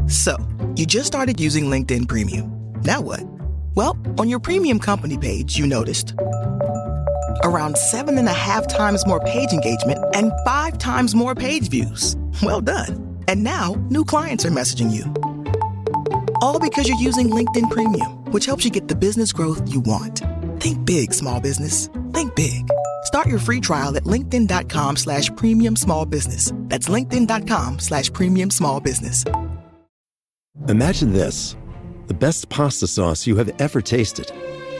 So, you just started using LinkedIn Premium. Now what? Well, on your premium company page, you noticed around 7.5 times more page engagement and 5 times more page views. Well done. And now, new clients are messaging you. All because you're using LinkedIn Premium, which helps you get the business growth you want. Think big, small business. Think big. Start your free trial at linkedin.com/premium small business. That's linkedin.com/premium small business. Imagine this. The best pasta sauce you have ever tasted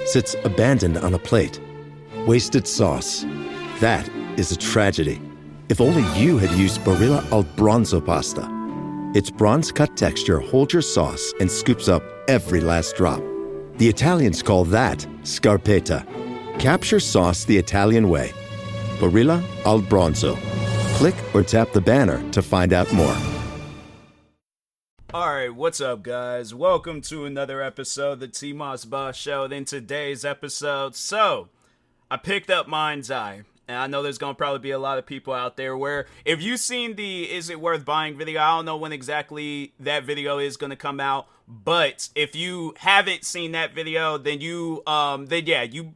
sits abandoned on a plate. Wasted sauce. That is a tragedy. If only you had used Barilla al Bronzo pasta. Its bronze-cut texture holds your sauce and scoops up every last drop. The Italians call that scarpetta. Capture sauce the Italian way. Barilla al Bronzo. Click or tap the banner to find out more. Alright, what's up guys? Welcome to another episode of the TMossBoss Show. In today's episode, I picked up MindsEye. And I know there's going to probably be a lot of people out there where, if you've seen the Is It Worth Buying video, I don't know when exactly that video is going to come out. But if you haven't seen that video, then you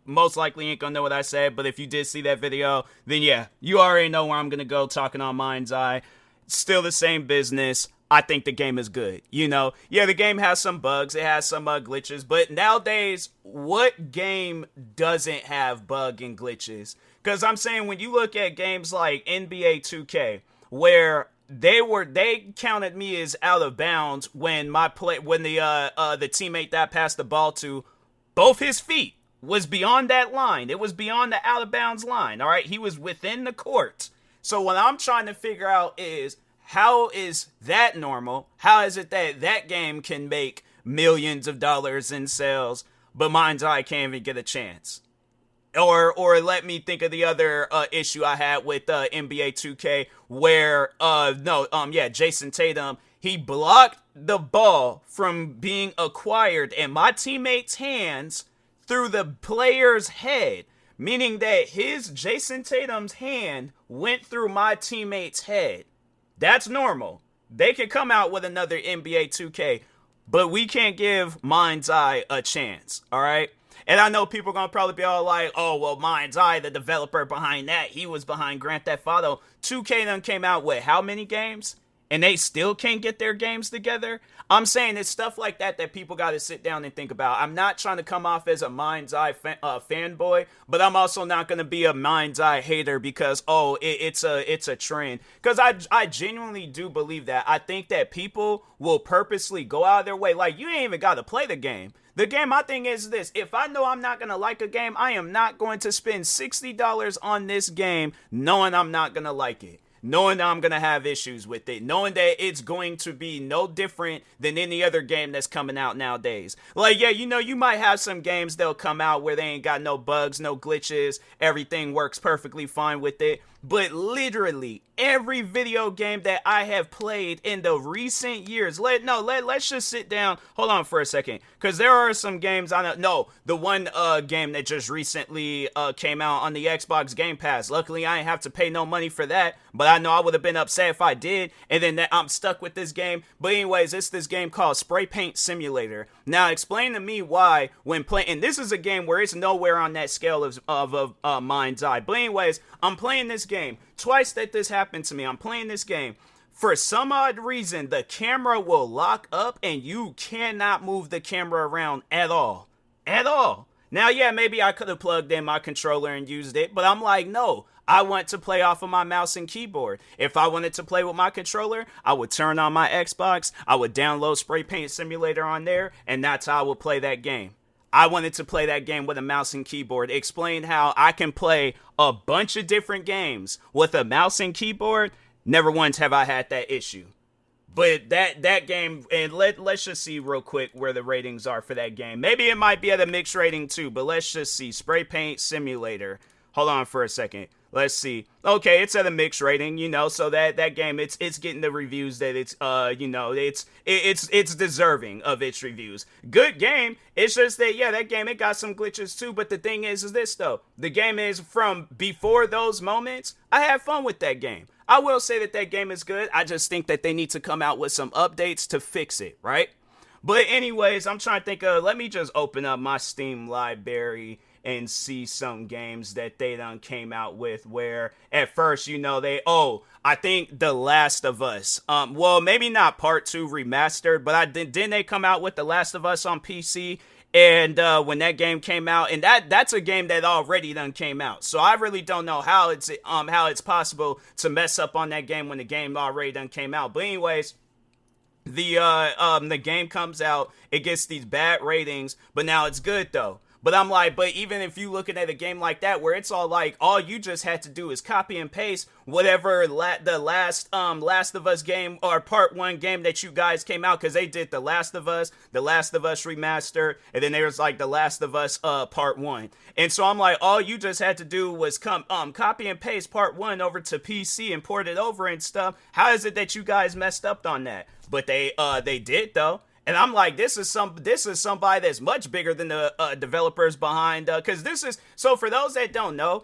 most likely ain't going to know what I said. But if you did see that video, then yeah, you already know where I'm going to go talking on MindsEye. Still the same business. I think the game is good. You know, yeah, the game has some bugs. It has some glitches. But nowadays, what game doesn't have bug and glitches? Because I'm saying when you look at games like NBA 2K, where they counted me as out of bounds when the teammate that I passed the ball to, both his feet was beyond that line. It was beyond the out of bounds line. All right, he was within the court. So what I'm trying to figure out is, how is that normal? How is it that that game can make millions of dollars in sales, but MindsEye can't even get a chance? Or let me think of the other issue I had with NBA 2K where, Jason Tatum, he blocked the ball from being acquired in my teammate's hands through the player's head, meaning that Jason Tatum's hand went through my teammate's head. That's normal. They could come out with another NBA 2K, but we can't give MindsEye a chance, all right? And I know people are going to probably be all like, oh, well, MindsEye, the developer behind that, he was behind Grand Theft Auto. 2K done came out with how many games? And they still can't get their games together? I'm saying it's stuff like that that people got to sit down and think about. I'm not trying to come off as a MindsEye fanboy, but I'm also not going to be a MindsEye hater because, it's a trend. Because I genuinely do believe that. I think that people will purposely go out of their way. Like, you ain't even got to play the game. The game, my thing is this. If I know I'm not going to like a game, I am not going to spend $60 on this game knowing I'm not going to like it. Knowing that I'm going to have issues with it. Knowing that it's going to be no different than any other game that's coming out nowadays. Like, yeah, you know, you might have some games that'll come out where they ain't got no bugs, no glitches. Everything works perfectly fine with it. But literally, every video game that I have played in the recent years, let's just sit down. Hold on for a second. Because there are some games the one game that just recently came out on the Xbox Game Pass. Luckily, I didn't have to pay no money for that. But I know I would have been upset if I did. And then I'm stuck with this game. But anyways, it's this game called Spray Paint Simulator. Now, explain to me why when playing, and this is a game where it's nowhere on that scale of MindsEye. But anyways, I'm playing this game. Twice that this happened to me. I'm playing this game. For some odd reason, the camera will lock up and you cannot move the camera around at all. At all. Now, yeah, maybe I could have plugged in my controller and used it, but I'm like, no. I want to play off of my mouse and keyboard. If I wanted to play with my controller, I would turn on my Xbox, I would download Spray Paint Simulator on there, and that's how I would play that game. I wanted to play that game with a mouse and keyboard. Explain how I can play a bunch of different games with a mouse and keyboard. Never once have I had that issue. But that game, and let's just see real quick where the ratings are for that game. Maybe it might be at a mixed rating too, but let's just see. Spray Paint Simulator. Hold on for a second. Let's see. Okay, it's at a mixed rating, so that game, it's getting the reviews that it's deserving of its reviews. Good game. It's just that, yeah, that game, it got some glitches too, but the thing is this though. The game is from before those moments, I had fun with that game. I will say that game is good. I just think that they need to come out with some updates to fix it, right? But anyways, I'm trying to think of, let me just open up my Steam library and see some games that they done came out with where at first, I think The Last of Us. Well, maybe not Part 2 remastered, but didn't they come out with The Last of Us on PC? And when that game came out, and that's a game that already done came out, so I really don't know how it's possible to mess up on that game when the game already done came out. But anyways, the game comes out, it gets these bad ratings, but now it's good though. But I'm like, but even if you looking at a game like that where it's all like, all you just had to do is copy and paste whatever the last of Us game or Part 1 game that you guys came out, because they did The Last of Us Remaster, and then there's like The Last of Us Part 1. And so I'm like, all you just had to do was copy and paste Part 1 over to PC and port it over and stuff. How is it that you guys messed up on that? But they did though. And I'm like, this is somebody that's much bigger than the developers behind, because so for those that don't know,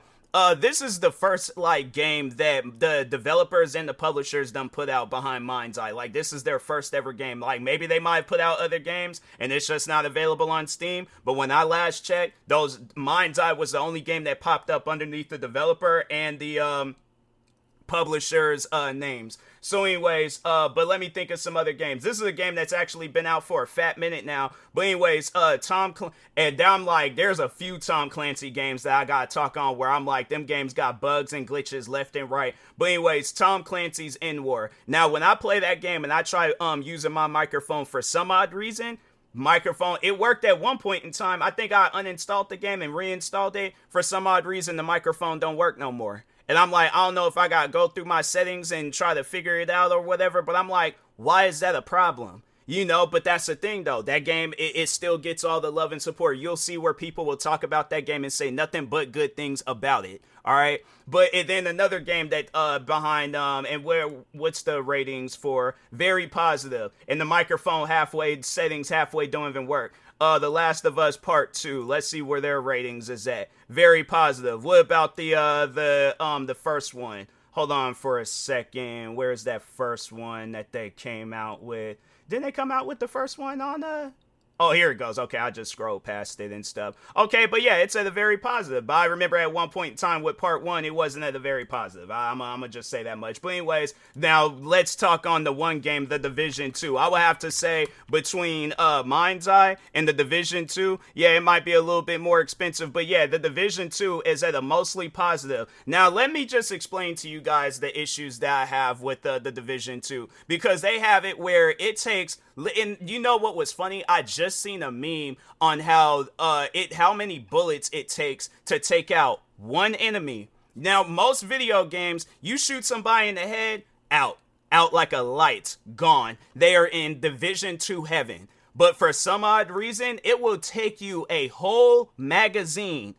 this is the first like game that the developers and the publishers done put out behind MindsEye. Like, this is their first ever game. Like, maybe they might have put out other games and it's just not available on Steam, but when I last checked, MindsEye was the only game that popped up underneath the developer and the publishers' names. So anyways, but let me think of some other games. This is a game that's actually been out for a fat minute now. But anyways, and I'm like, there's a few Tom Clancy games that I gotta talk on where I'm like, them games got bugs and glitches left and right. But anyways, Tom Clancy's In War. Now, when I play that game and I try using my microphone for some odd reason, it worked at one point in time. I think I uninstalled the game and reinstalled it. For some odd reason, the microphone don't work no more. And I'm like, I don't know if I gotta go through my settings and try to figure it out or whatever, but I'm like, why is that a problem? But that's the thing though. That game, it still gets all the love and support. You'll see where people will talk about that game and say nothing but good things about it. All right. But then another game that behind and what's the ratings for? Very positive. And the microphone settings halfway don't even work. The Last of Us Part 2. Let's see where their ratings is at. Very positive. What about the first one? Hold on for a second. Where's that first one that they came out with? Didn't they come out with the first one on Oh, here it goes. Okay, I just scrolled past it and stuff. Okay, but yeah, it's at a very positive. But I remember at one point in time with Part 1, it wasn't at a very positive. I'm going to just say that much. But anyways, now let's talk on the one game, The Division 2. I would have to say between MindsEye and The Division 2, yeah, it might be a little bit more expensive. But yeah, The Division 2 is at a mostly positive. Now, let me just explain to you guys the issues that I have with The Division 2. Because they have it where it takes... And you know what was funny? I just seen a meme on how many bullets it takes to take out one enemy. Now, most video games, you shoot somebody in the head, out like a light, gone. They are in Division 2 heaven. But for some odd reason, it will take you a whole magazine.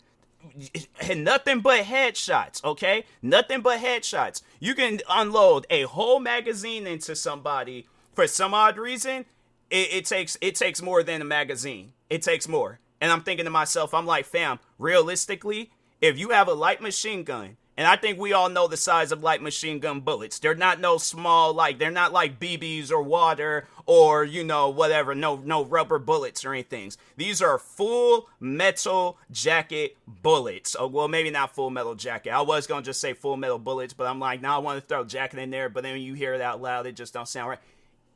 And nothing but headshots, okay? Nothing but headshots. You can unload a whole magazine into somebody. For some odd reason, it takes more than a magazine. It takes more. And I'm thinking to myself, I'm like, fam, realistically, if you have a light machine gun, and I think we all know the size of light machine gun bullets. They're not no small, they're not like BBs or water or, whatever, no rubber bullets or anything. These are full metal jacket bullets. Oh, well, maybe not full metal jacket. I was going to just say full metal bullets, but I'm like, I want to throw jacket in there, but then when you hear it out loud, it just don't sound right.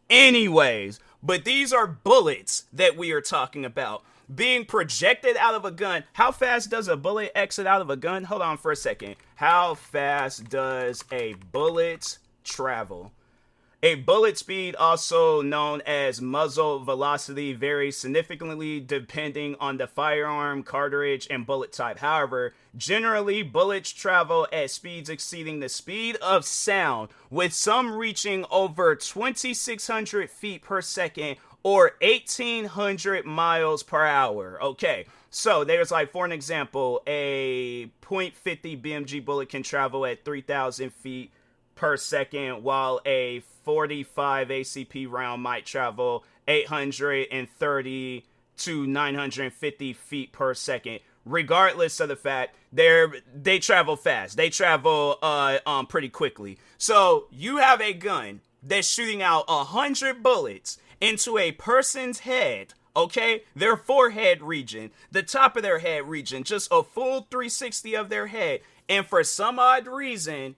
Anyways, but these are bullets that we are talking about being projected out of a gun. How fast does a bullet exit out of a gun? Hold on for a second. How fast does a bullet travel? A bullet speed, also known as muzzle velocity, varies significantly depending on the firearm, cartridge, and bullet type. However, generally, bullets travel at speeds exceeding the speed of sound, with some reaching over 2,600 feet per second or 1,800 miles per hour. Okay, so there's for an example, a .50 BMG bullet can travel at 3,000 feet per second, while a 45 ACP round might travel 830 to 950 feet per second, regardless of the fact they travel fast. They travel pretty quickly. So you have a gun that's shooting out 100 bullets into a person's head. Okay, their forehead region, the top of their head region, just a full 360 of their head. And for some odd reason,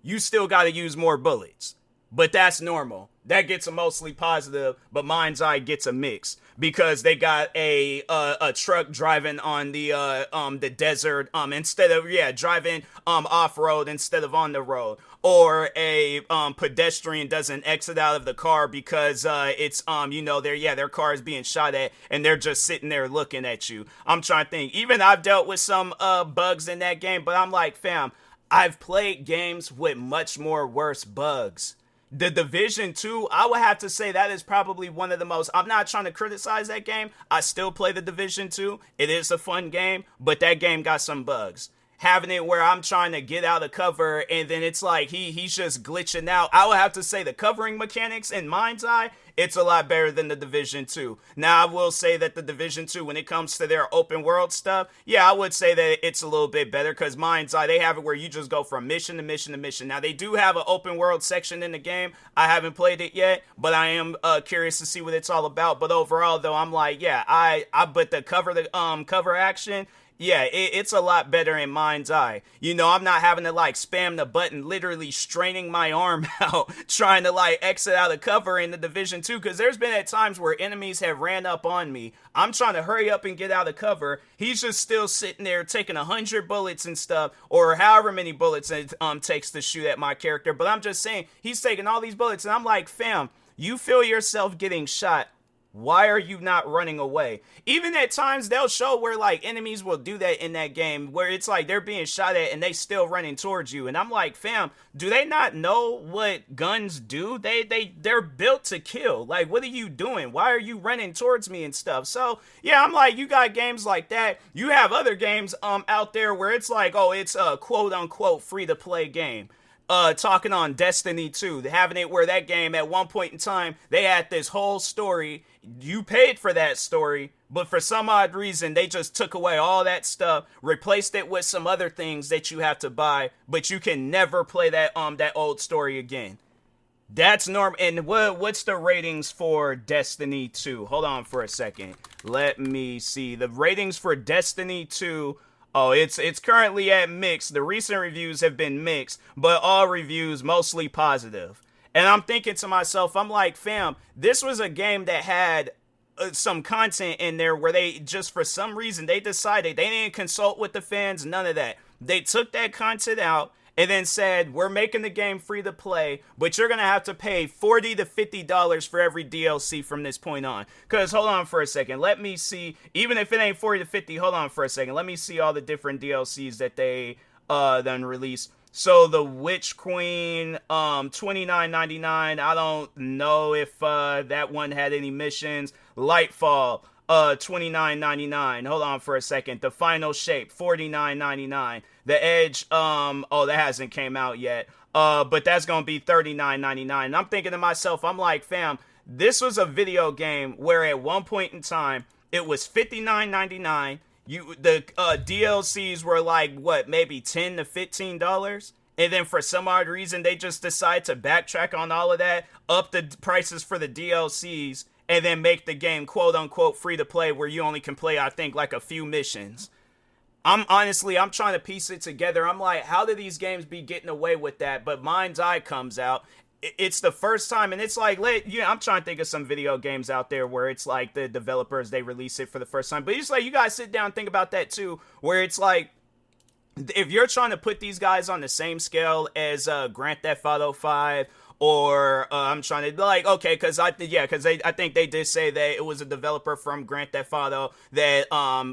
you still got to use more bullets. But that's normal. That gets a mostly positive, but MindsEye gets a mix because they got a truck driving on the desert instead of driving off road instead of on the road, or a pedestrian doesn't exit out of the car because it's their car is being shot at and they're just sitting there looking at you. I'm trying to think. Even I've dealt with some bugs in that game, but I'm like, fam, I've played games with much more worse bugs. The Division 2, I would have to say that is probably one of the most, I'm not trying to criticize that game. I still play the Division 2. It is a fun game, but that game got some bugs. Having it where I'm trying to get out of cover and then it's like he's just glitching out. I would have to say the covering mechanics in MindsEye, it's a lot better than the Division 2. Now, I will say that the Division 2, when it comes to their open world stuff, yeah, I would say that it's a little bit better because MindsEye, they have it where you just go from mission to mission to mission. Now, they do have an open world section in the game. I haven't played it yet, but I am curious to see what it's all about. But overall, though, I'm like, yeah, but the cover action, yeah, it's a lot better in MindsEye. You know, I'm not having to like spam the button, literally straining my arm out, trying to like exit out of cover in the Division 2, because there's been at times where enemies have ran up on me. I'm trying to hurry up and get out of cover. He's just still sitting there taking 100 bullets and stuff, or however many bullets it takes to shoot at my character. But I'm just saying, he's taking all these bullets, and I'm like, fam, you feel yourself getting shot. Why are you not running away? Even at times they'll show where like enemies will do that in that game where it's like they're being shot at and they still running towards you. And I'm like, fam, do they not know what guns do? They're built to kill. Like, what are you doing? Why are you running towards me and stuff? So yeah, I'm like, you got games like that. You have other games out there where it's like, oh, it's a quote unquote free to play game. Talking on Destiny 2, having it where that game at one point in time, they had this whole story. You paid for that story, but for some odd reason, they just took away all that stuff, replaced it with some other things that you have to buy, but you can never play that old story again. That's normal. And what's the ratings for Destiny 2? Hold on for a second. Let me see. The ratings for Destiny 2. Oh, it's currently at mixed. The recent reviews have been mixed, but all reviews mostly positive. And I'm thinking to myself, I'm like, fam, this was a game that had some content in there where they just, for some reason, they decided they didn't consult with the fans, none of that. They took that content out and then said, we're making the game free to play, but you're going to have to pay $40 to $50 for every DLC from this point on. Because, hold on for a second, let me see, even if it ain't 40 to 50, hold on for a second, let me see all the different DLCs that they then released. So, the Witch Queen, $29.99, I don't know if that one had any missions. Lightfall, $29.99. Hold on for a second. The Final Shape, $49.99. The Edge, that hasn't came out yet. But that's gonna be $39.99. And I'm thinking to myself, I'm like, fam, this was a video game where at one point in time it was $59.99. The DLCs were like what, maybe $10 to $15. And then for some odd reason they just decide to backtrack on all of that, up the prices for the DLCs, and then make the game quote unquote free to play where you only can play, I think, like a few missions. I'm trying to piece it together. I'm like, how do these games be getting away with that? But MindsEye comes out. It's the first time, and it's like, I'm trying to think of some video games out there where it's like the developers, they release it for the first time. But it's like, you guys sit down and think about that too, where it's like, if you're trying to put these guys on the same scale as Grand Theft Auto 5, or I'm trying to, like, okay, because I think they did say that it was a developer from Grand Theft Auto that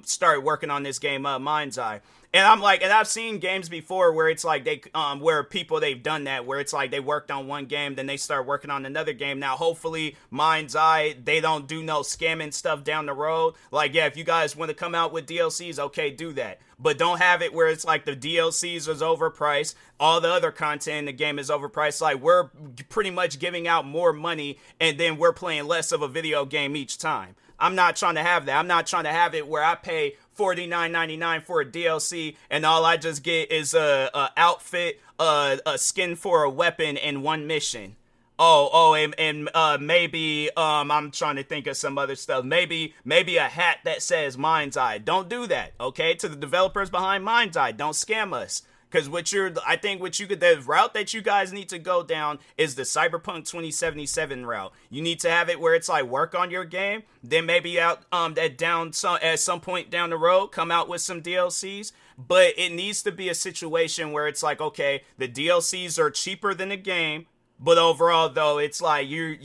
started working on this game, MindsEye. And I'm like, and I've seen games before where it's like they've done that, where it's like they worked on one game, then they start working on another game. Now, hopefully, MindsEye, they don't do no scamming stuff down the road. Like, yeah, if you guys want to come out with DLCs, okay, do that. But don't have it where it's like the DLCs is overpriced, all the other content in the game is overpriced. Like, we're pretty much giving out more money, and then we're playing less of a video game each time. I'm not trying to have that. I'm not trying to have it where I pay $49.99 for a DLC and all I just get is a outfit, a skin for a weapon, and one mission. And maybe I'm trying to think of some other stuff. Maybe a hat that says MindsEye. Don't do that, okay? To the developers behind MindsEye, don't scam us. Because the route that you guys need to go down is the Cyberpunk 2077 route. You need to have it where it's like work on your game, then maybe at some point down the road, come out with some DLCs. But it needs to be a situation where it's like, okay, the DLCs are cheaper than the game, but overall though, it's like you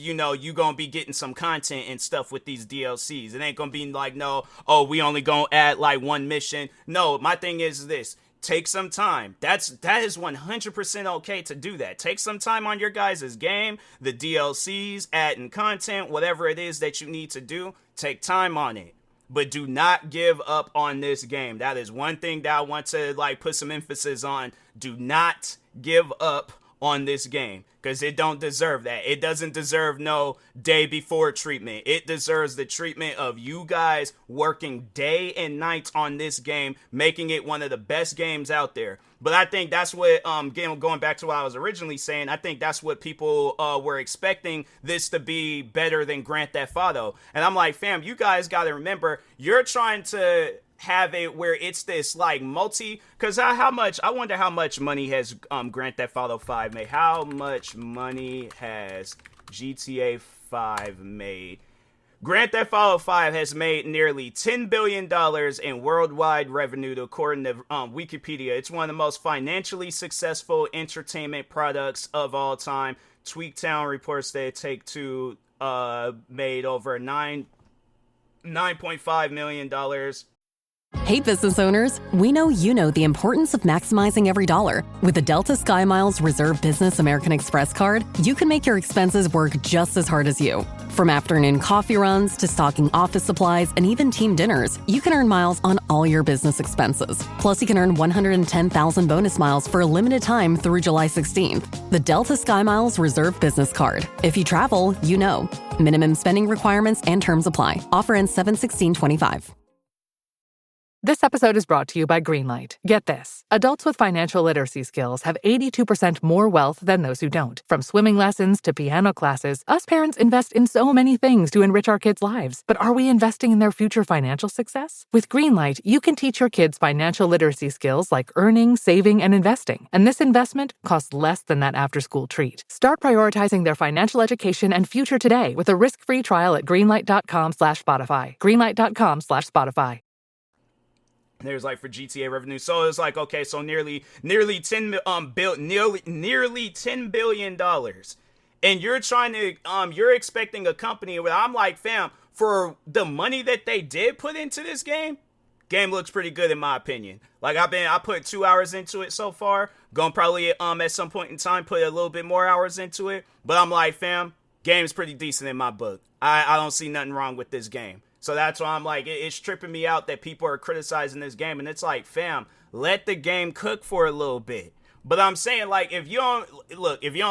gonna be getting some content and stuff with these DLCs. It ain't gonna be like, no, we only gonna add like one mission. No, my thing is this. Take some time. That is 100% okay to do that. Take some time on your guys' game, the DLCs, adding content, whatever it is that you need to do. Take time on it. But do not give up on this game. That is one thing that I want to like put some emphasis on. Do not give up on this game, because it don't deserve that. It doesn't deserve no day before treatment. It deserves the treatment of you guys working day and night on this game, making it one of the best games out there. But I think that's what, going back to what I was originally saying, I think that's what people were expecting this to be better than Grand Theft Auto. And I'm like, fam, you guys got to remember, you're trying to have it where it's this like because I wonder how much money has Grand Theft Auto 5 made. How much money has GTA 5 made? Grand Theft Auto 5 has made nearly $10 billion in worldwide revenue, according to Wikipedia. It's one of the most financially successful entertainment products of all time. Tweaktown reports that Take-Two made over $9.5 million. Hey, business owners, we know you know the importance of maximizing every dollar. With the Delta SkyMiles Reserve Business American Express card, you can make your expenses work just as hard as you. From afternoon coffee runs to stocking office supplies and even team dinners, you can earn miles on all your business expenses. Plus, you can earn 110,000 bonus miles for a limited time through July 16th. The Delta SkyMiles Reserve Business Card. If you travel, you know. Minimum spending requirements and terms apply. Offer ends 7/16/25. This episode is brought to you by Greenlight. Get this. Adults with financial literacy skills have 82% more wealth than those who don't. From swimming lessons to piano classes, us parents invest in so many things to enrich our kids' lives. But are we investing in their future financial success? With Greenlight, you can teach your kids financial literacy skills like earning, saving, and investing. And this investment costs less than that after-school treat. Start prioritizing their financial education and future today with a risk-free trial at greenlight.com/Spotify. Greenlight.com/Spotify. There's like for GTA revenue, so it's like, okay, so nearly $10 billion, and you're trying to you're expecting a company where I'm like, fam, for the money that they did put into this game looks pretty good in my opinion. Like I put 2 hours into it so far. Gonna probably at some point in time put a little bit more hours into it, but I'm like, fam, game's pretty decent in my book. I don't see nothing wrong with this game. So that's why I'm like, it's tripping me out that people are criticizing this game. And it's like, fam, let the game cook for a little bit. But I'm saying, like, if you don't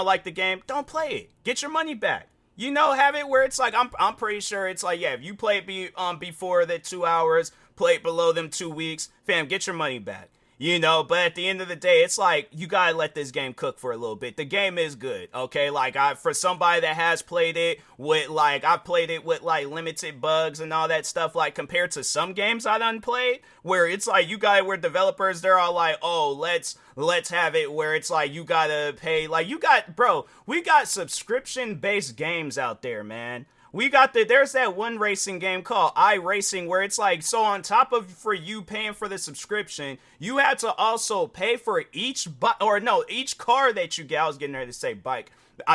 like the game, don't play it. Get your money back. Have it where it's like, I'm pretty sure it's like, yeah, if you play it before the 2 hours, play it below them 2 weeks, fam, get your money back. But at the end of the day, it's like, you gotta let this game cook for a little bit. The game is good, okay? Like, for somebody that has played it with, like, I've played it with, like, limited bugs and all that stuff, like, compared to some games I done played, where it's like, where developers, they're all like, oh, let's have it where it's like, you gotta pay, like, we got subscription-based games out there, man. There's that one racing game called iRacing where it's like, so on top of for you paying for the subscription, you had to also pay for each car that you get. I was getting ready to say bike.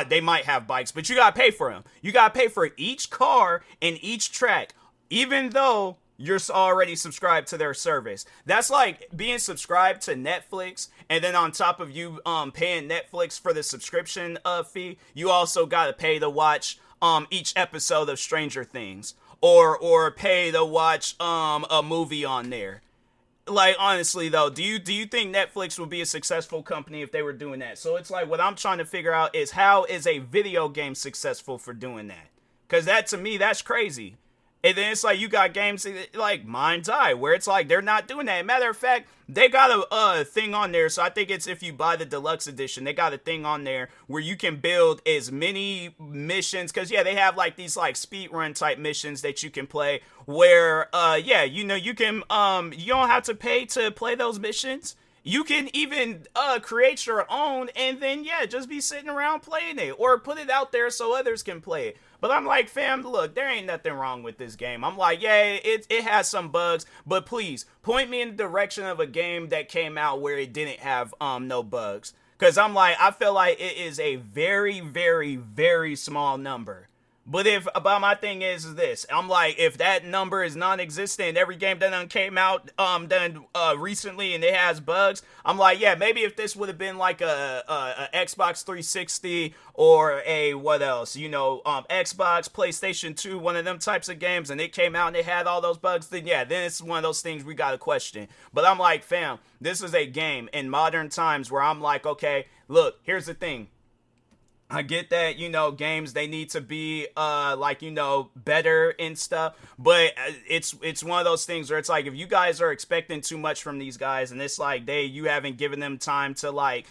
They might have bikes, but you gotta pay for them. You gotta pay for each car and each track, even though you're already subscribed to their service. That's like being subscribed to Netflix, and then on top of you paying Netflix for the subscription fee, you also gotta pay to watch each episode of Stranger Things, or pay to watch a movie on there. Like, honestly though, do you think Netflix would be a successful company if they were doing that? So it's like, what I'm trying to figure out is, how is a video game successful for doing that? Because that, to me, that's crazy. And then it's like you got games like MindsEye where it's like they're not doing that. Matter of fact, they got a thing on there. So I think it's if you buy the deluxe edition, they got a thing on there where you can build as many missions. Because, yeah, they have like these like speedrun type missions that you can play where, yeah, you know, you can, you don't have to pay to play those missions. You can even create your own and then, yeah, just be sitting around playing it or put it out there so others can play it. But I'm like, fam, look, there ain't nothing wrong with this game. I'm like, yeah, it has some bugs, but please point me in the direction of a game that came out where it didn't have no bugs. Because I'm like, I feel like it is a very, very, very small number. But my thing is this, I'm like, if that number is non-existent, every game that done came out recently and it has bugs, I'm like, yeah, maybe if this would have been like a Xbox 360 or a, what else, you know, Xbox, PlayStation 2, one of them types of games, and it came out and it had all those bugs, then yeah, then it's one of those things we gotta question. But I'm like, fam, this is a game in modern times where I'm like, okay, look, here's the thing. I get that, you know, games, they need to be, like, you know, better and stuff, but it's one of those things where it's like, if you guys are expecting too much from these guys, and it's like, you haven't given them time to, like,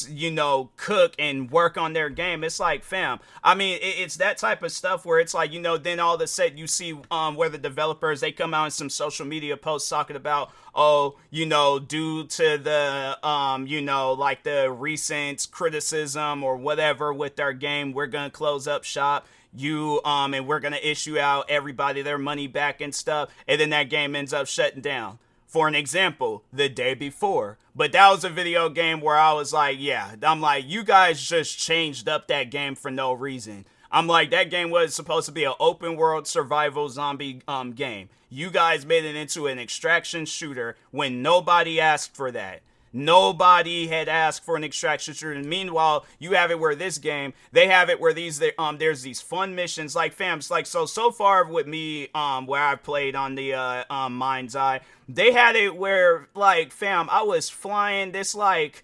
you know, cook and work on their game, it's like, fam, I mean, it's that type of stuff where it's like, you know, then all of a sudden you see where the developers, they come out in some social media posts talking about, oh, you know, due to the, you know, like the recent criticism or whatever with our game, we're gonna close up shop, and we're gonna issue out everybody their money back and stuff, and then that game ends up shutting down. For an example, the day before. But that was a video game where I was like, yeah, I'm like, you guys just changed up that game for no reason. I'm like, that game was supposed to be an open world survival zombie game. You guys made it into an extraction shooter when nobody asked for that. Nobody had asked for an extraction shooter. And meanwhile, you have it where this game, they have it where there's these fun missions, like, fam, it's like, so far with me, where I've played on the, MindsEye, they had it where, like, fam, I was flying this, like,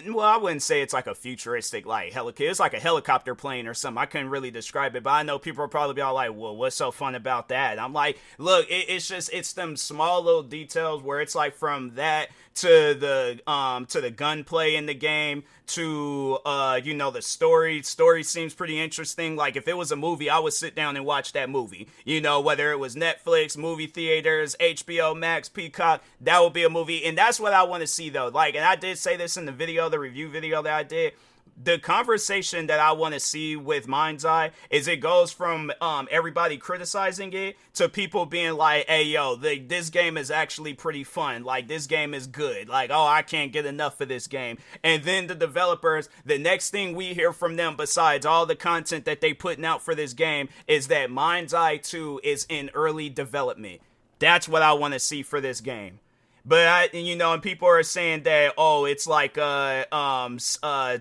well, I wouldn't say it's like a futuristic, like, helicopter. It's like a helicopter plane or something. I couldn't really describe it, but I know people will probably be all like, well, what's so fun about that? I'm like, look, it's them small little details where it's like from that to the gunplay in the game to, you know, the story seems pretty interesting. Like, if it was a movie, I would sit down and watch that movie, you know, whether it was Netflix, movie theaters, HBO Max, Peacock, that would be a movie. And that's what I want to see, though. Like, and I did say this in the review video that I did. The conversation that I want to see with MindsEye is it goes from everybody criticizing it to people being like, hey, yo, this game is actually pretty fun. Like, this game is good. Like, oh, I can't get enough of this game. And then the developers, the next thing we hear from them besides all the content that they putting out for this game is that MindsEye 2 is in early development. That's what I want to see for this game. But you know, and people are saying that, oh, it's like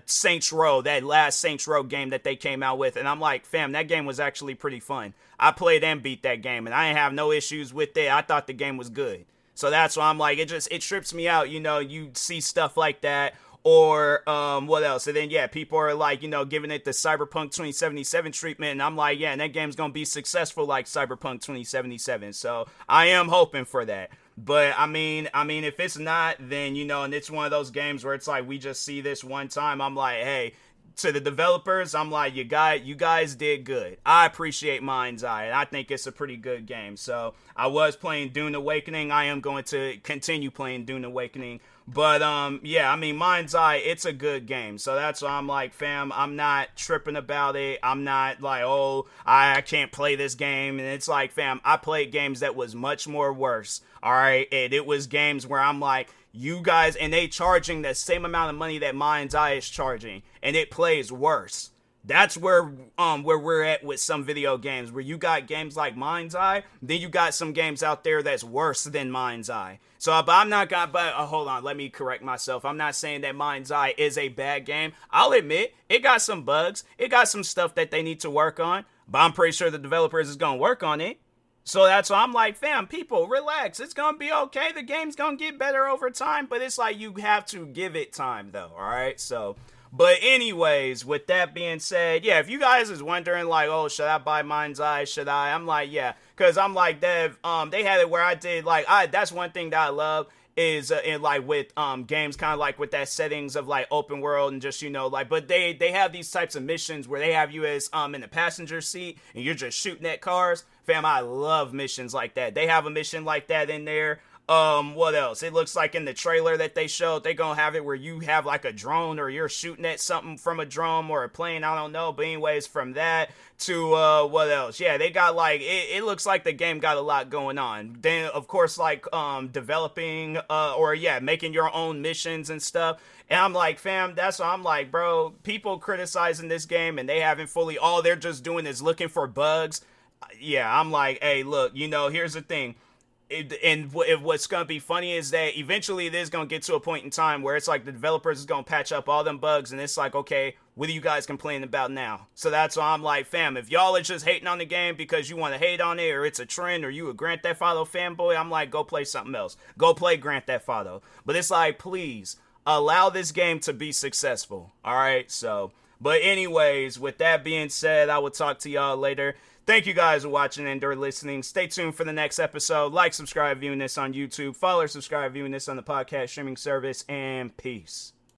Saints Row, that last Saints Row game that they came out with, and I'm like, fam, that game was actually pretty fun. I played and beat that game, and I didn't have no issues with it. I thought the game was good, so that's why I'm like, it trips me out. You know, you see stuff like that, or what else? And then yeah, people are like, you know, giving it the Cyberpunk 2077 treatment, and I'm like, yeah, and that game's gonna be successful like Cyberpunk 2077. So I am hoping for that. But I mean, if it's not, then, you know, and it's one of those games where it's like we just see this one time. I'm like, hey, to the developers, I'm like, you guys did good. I appreciate MindsEye, and I think it's a pretty good game. So I was playing Dune Awakening. I am going to continue playing Dune Awakening. But yeah, I mean, MindsEye, it's a good game. So that's why I'm like, fam, I'm not tripping about it. I'm not like, oh, I can't play this game. And it's like, fam, I played games that was much more worse. All right, and it was games where I'm like, you guys, and they charging the same amount of money that MindsEye is charging, and it plays worse. That's where we're at with some video games, where you got games like MindsEye, then you got some games out there that's worse than MindsEye. So, but I'm not gonna, hold on, let me correct myself. I'm not saying that MindsEye is a bad game. I'll admit, it got some bugs. It got some stuff that they need to work on, but I'm pretty sure the developers is gonna work on it. So that's why I'm like, fam, people, relax. It's going to be okay. The game's going to get better over time, but it's like you have to give it time, though, all right? So, But anyways, with that being said, yeah, if you guys is wondering like, oh, should I buy MindsEye? Should I? I'm like, yeah, because I'm like, they had it where I did like, that's one thing that I love is in like with games kind of like with that settings of like open world and just, you know, like, but they have these types of missions where they have you as in the passenger seat and you're just shooting at cars. Fam, I love missions like that. They have a mission like that in there. What else? It looks like in the trailer that they showed, they gonna have it where you have like a drone or you're shooting at something from a drone or a plane, I don't know. But anyways, from that to, what else? Yeah, they got like, it looks like the game got a lot going on. Then, of course, like, developing, making your own missions and stuff. And I'm like, fam, that's what I'm like, bro, people criticizing this game and they haven't fully, all they're just doing is looking for bugs. Yeah, I'm like, hey, look, you know, here's the thing. What's going to be funny is that eventually it is going to get to a point in time where it's like the developers is going to patch up all them bugs and it's like, okay, what are you guys complaining about now? So that's why I'm like, fam, if y'all are just hating on the game because you want to hate on it or it's a trend or you a Grand Theft Auto fanboy, I'm like, go play something else. Go play Grand Theft Auto. But it's like, please, allow this game to be successful. All right, so, but anyways, with that being said, I will talk to y'all later. Thank you guys for watching and or listening. Stay tuned for the next episode. Like, subscribe, viewing this on YouTube. Follow or subscribe, viewing this on the podcast streaming service. And peace.